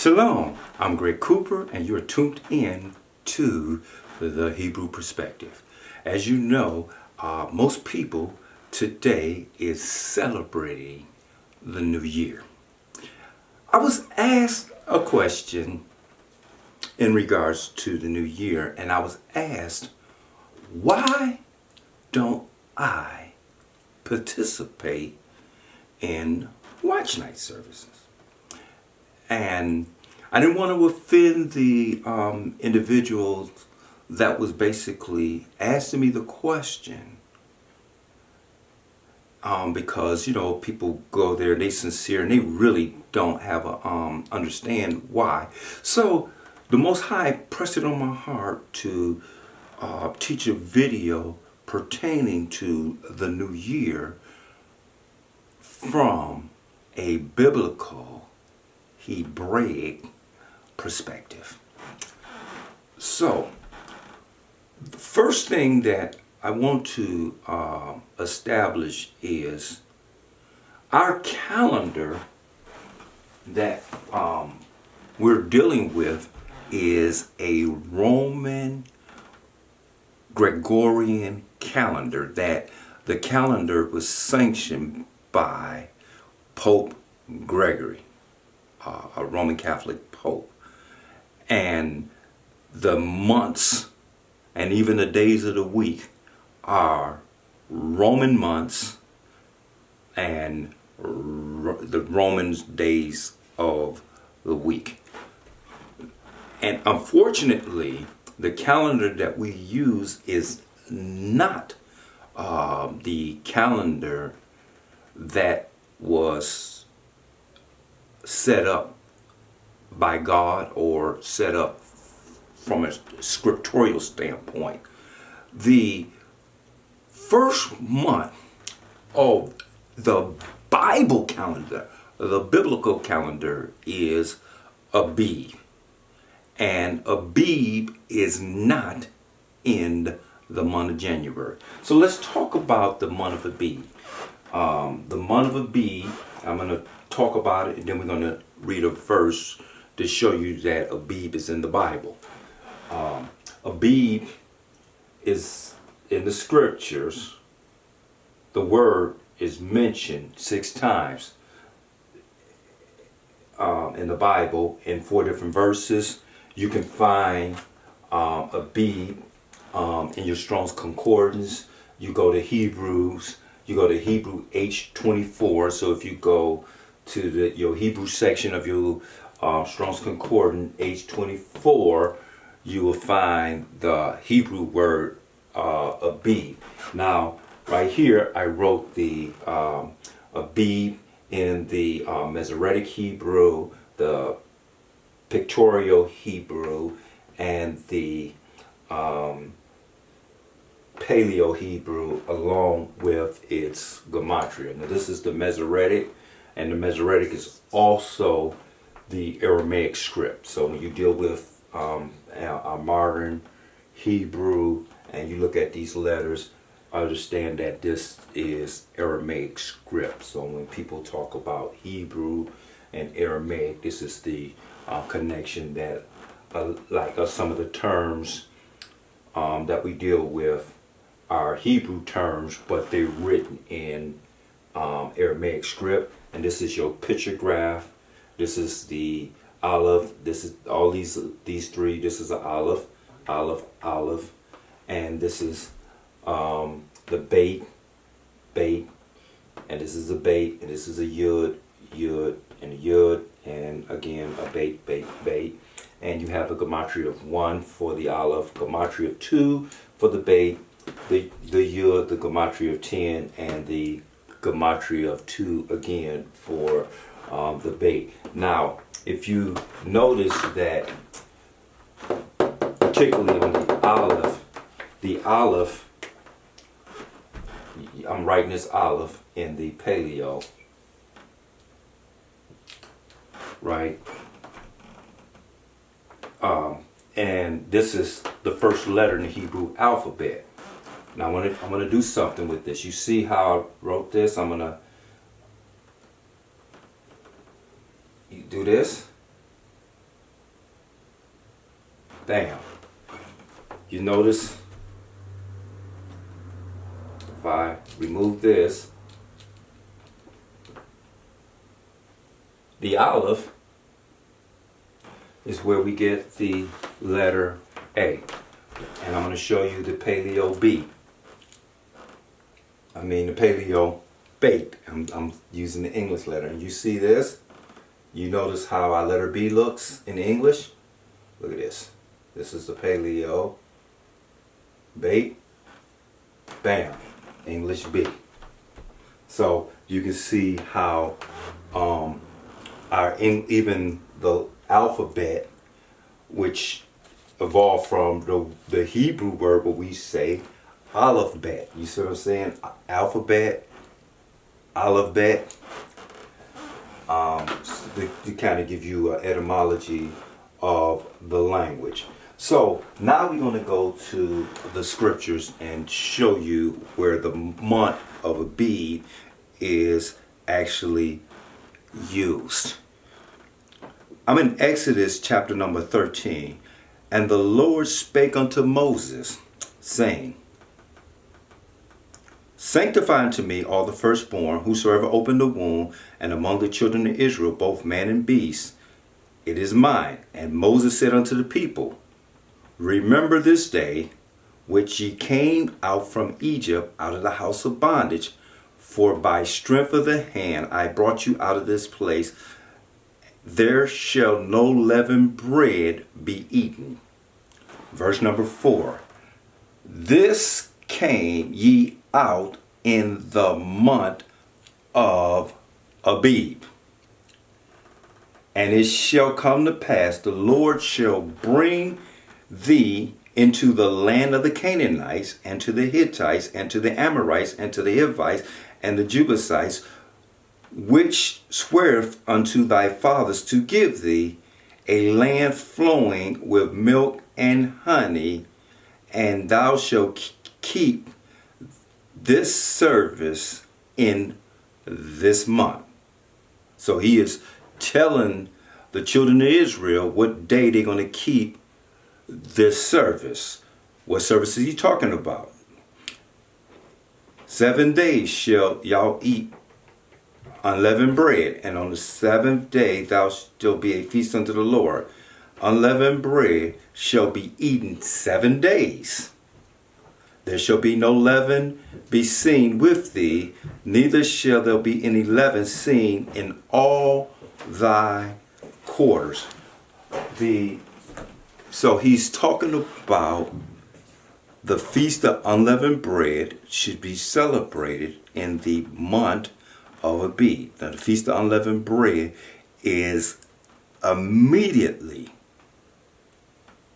Shalom, I'm Greg Cooper and you're tuned in to the Hebrew Perspective. As you know, most people today is celebrating the new year. I was asked a question in regards to the new year, and I was asked, why don't I participate in watch night services? And I didn't want to offend the individuals that was basically asking me the question, because people go there, they sincere, and they really don't have a understand why. So the Most High pressed it on my heart to teach a video pertaining to the new year from a biblical Hebraic perspective. So, the first thing that I want to establish is our calendar that we're dealing with is a Roman Gregorian calendar, that the calendar was sanctioned by Pope Gregory, a Roman Catholic Pope. And the months and even the days of the week are Roman months and the Roman days of the week. And unfortunately, the calendar that we use is not the calendar that was set up by God or set up from a scriptural standpoint. The first month of the Bible calendar, the biblical calendar, is Abib. And Abib is not in the month of January. So let's talk about the month of Abib. The month of Abib, I'm going to talk about it, and then we're going to read a verse to show you that Abib is in the Bible. Abib is in the scriptures. The word is mentioned 6 times in the Bible in 4 different verses. You can find Abib in your Strong's Concordance. You go to Hebrews. You go to Hebrew H24. So if you go to your Hebrew section of your Strong's Concordance H24, you will find the Hebrew word Abib. Now, right here, I wrote the Abib in the Masoretic Hebrew, the Pictorial Hebrew, and the Paleo Hebrew, along with its gematria. Now, this is the Masoretic, and the Masoretic is also the Aramaic script. So when you deal with our modern Hebrew and you look at these letters, understand that this is Aramaic script. So when people talk about Hebrew and Aramaic, this is the connection that some of the terms that we deal with are Hebrew terms, but they're written in Aramaic script. And this is your picture graph. This is the olive. This is all these 3. This is an olive, and this is the bait, and this is a bait, and this is a yud, and a yud, and again a bait, and you have a gematria of 1 for the olive, gematria of 2 for the bait, the yud, the gematria of 10, and the gematria of 2 again for the bait. Now, if you notice that, particularly on the olive, I'm writing this olive in the Paleo, right? And this is the first letter in the Hebrew alphabet. Now I'm gonna do something with this. You see how I wrote this? I'm gonna do this. Bam. You notice if I remove this, the Aleph is where we get the letter A. And I'm going to show you the Paleo B. I mean the Paleo Bait. I'm using the English letter. And you see this? You notice how our letter B looks in English? Look at this. This is the Paleo Bait. Bam. English B. So you can see how even the alphabet, which evolved from the Hebrew word what we say Aleph Bet. You see what I'm saying? Alphabet, Aleph Bet. To kind of give you an etymology of the language. So now we're going to go to the scriptures and show you where the month of Abib is actually used. I'm in Exodus chapter number 13. And the Lord spake unto Moses, saying, Sanctify unto me all the firstborn, whosoever opened the womb, and among the children of Israel, both man and beast, it is mine. And Moses said unto the people, Remember this day, which ye came out from Egypt, out of the house of bondage, for by strength of the hand I brought you out of this place. There shall no leavened bread be eaten. Verse number 4. This came ye out in the month of Abib. And it shall come to pass, the Lord shall bring thee into the land of the Canaanites, and to the Hittites, and to the Amorites, and to the Hivites, and the Jebusites, which sweareth unto thy fathers to give thee a land flowing with milk and honey, and thou shalt keep this service in this month. So he is telling the children of Israel what day they're going to keep this service. What service is he talking about? 7 days shall y'all eat unleavened bread, and on the 7th day thou shalt be a feast unto the Lord. Unleavened bread shall be eaten 7 days. There shall be no leaven be seen with thee, neither shall there be any leaven seen in all thy quarters. So he's talking about the feast of unleavened bread should be celebrated in the month of Abib. Now the feast of unleavened bread is immediately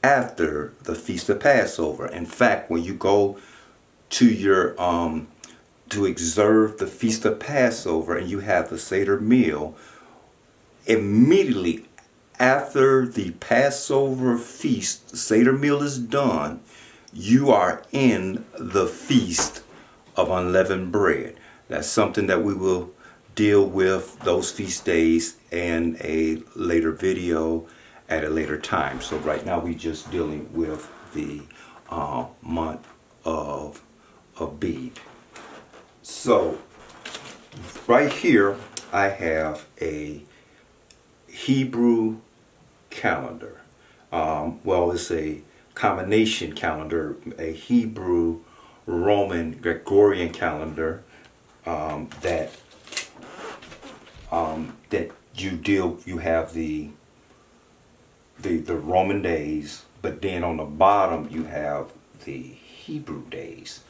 after the feast of Passover. In fact, when you go to your to observe the feast of Passover and you have the Seder meal, immediately after the Passover feast, the Seder meal is done, you are in the feast of unleavened bread. That's something that we will deal with, those feast days, in a later video at a later time. So right now we're just dealing with the month of Abib. So right here I have a Hebrew calendar. Well, it's a combination calendar, a Hebrew Roman Gregorian calendar that you have the Roman days, but then on the bottom you have the Hebrew days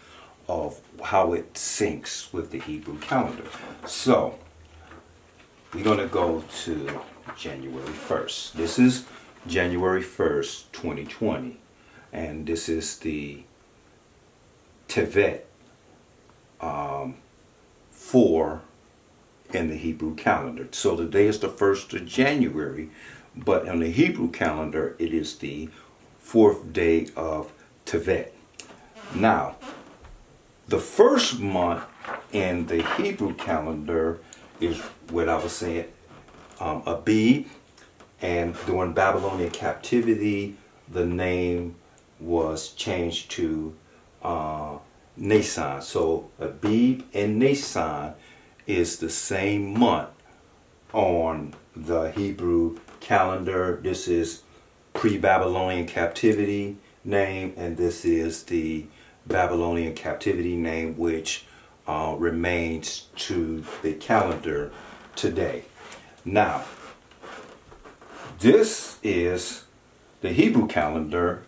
of how it syncs with the Hebrew calendar. So we're going to go to January 1st. This is January 1st, 2020. And this is the Tevet 4 in the Hebrew calendar. So today is the 1st of January, but on the Hebrew calendar it is the 4th day of Tevet. Now, the first month in the Hebrew calendar is what I was saying, Abib, and during Babylonian captivity, the name was changed to Nisan. So Abib and Nisan is the same month on the Hebrew calendar. This is pre-Babylonian captivity name, and this is the Babylonian captivity name, which remains to the calendar today. Now, this is the Hebrew calendar.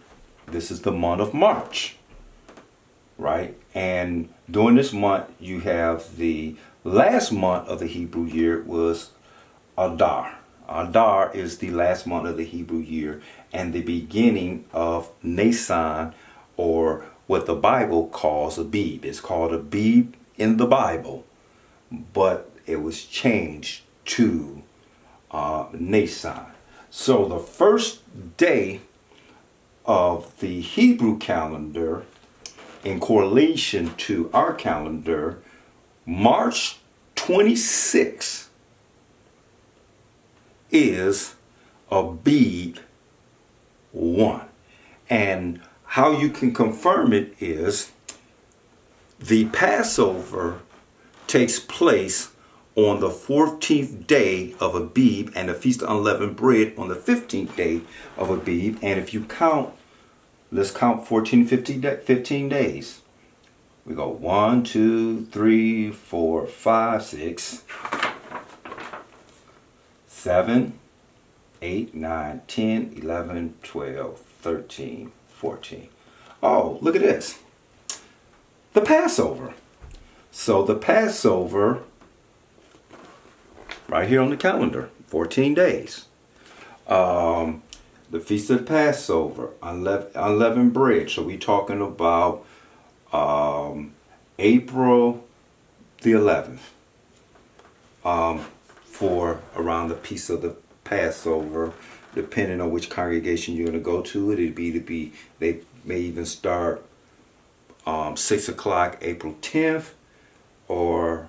This is the month of March, right? And during this month, you have the last month of the Hebrew year was Adar. Adar is the last month of the Hebrew year and the beginning of Nisan, or what the Bible calls Abib. It's called Abib in the Bible, but it was changed to Nisan. So the first day of the Hebrew calendar, in correlation to our calendar, March 26 is Abib 1. And how you can confirm it is the Passover takes place on the 14th day of Abib, and the Feast of Unleavened Bread on the 15th day of Abib. And if you count, let's count 15 days. We go 1, 2, 3, 4, 5, 6, 7, 8, 9, 10, 11, 12, 13, 14. Oh, look at this. The Passover. So the Passover, right here on the calendar, 14 days. The Feast of Passover, unleavened bread. So we're talking about April the 11th. For around the Feast of the Passover, depending on which congregation you're going to go to, they may even start 6 o'clock April 10th, or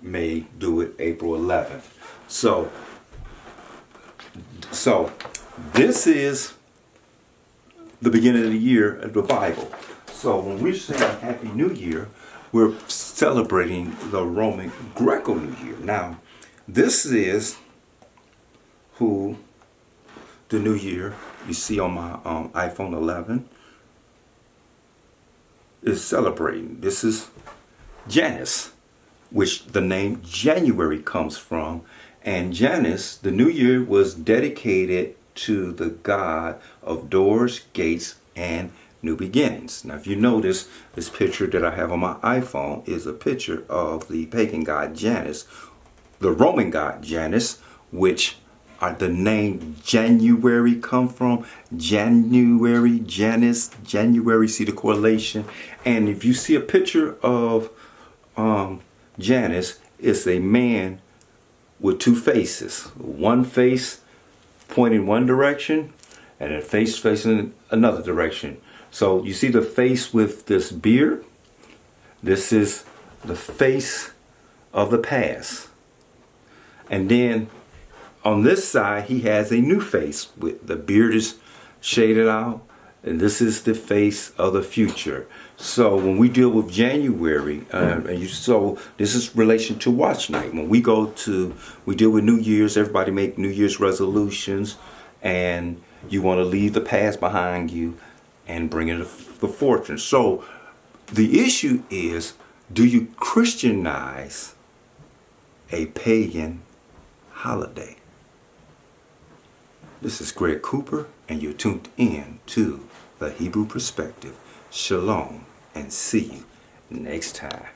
may do it April 11th. So this is the beginning of the year of the Bible. So when we're saying Happy New Year, we're celebrating the Roman Greco New Year. Now, this is who the New Year you see on my iPhone 11 is celebrating. This is Janus, which the name January comes from. And Janus, the New Year, was dedicated to the god of doors, gates, and new beginnings. Now, if you notice, this picture that I have on my iPhone is a picture of the pagan god Janus, the Roman god Janus, which the name January come from. January, Janus, January, see the correlation. And if you see a picture of Janus, it's a man with two faces. One face pointing one direction and a face facing another direction. So you see the face with this beard? This is the face of the past. And then on this side, he has a new face with the beard is shaded out. And this is the face of the future. So when we deal with January, so this is relation to watch night. When we deal with New Year's, everybody make New Year's resolutions, and you want to leave the past behind you and bring in the fortune. So the issue is, do you Christianize a pagan holiday? This is Greg Cooper, and you're tuned in to the Hebrew Perspective. Shalom, and see you next time.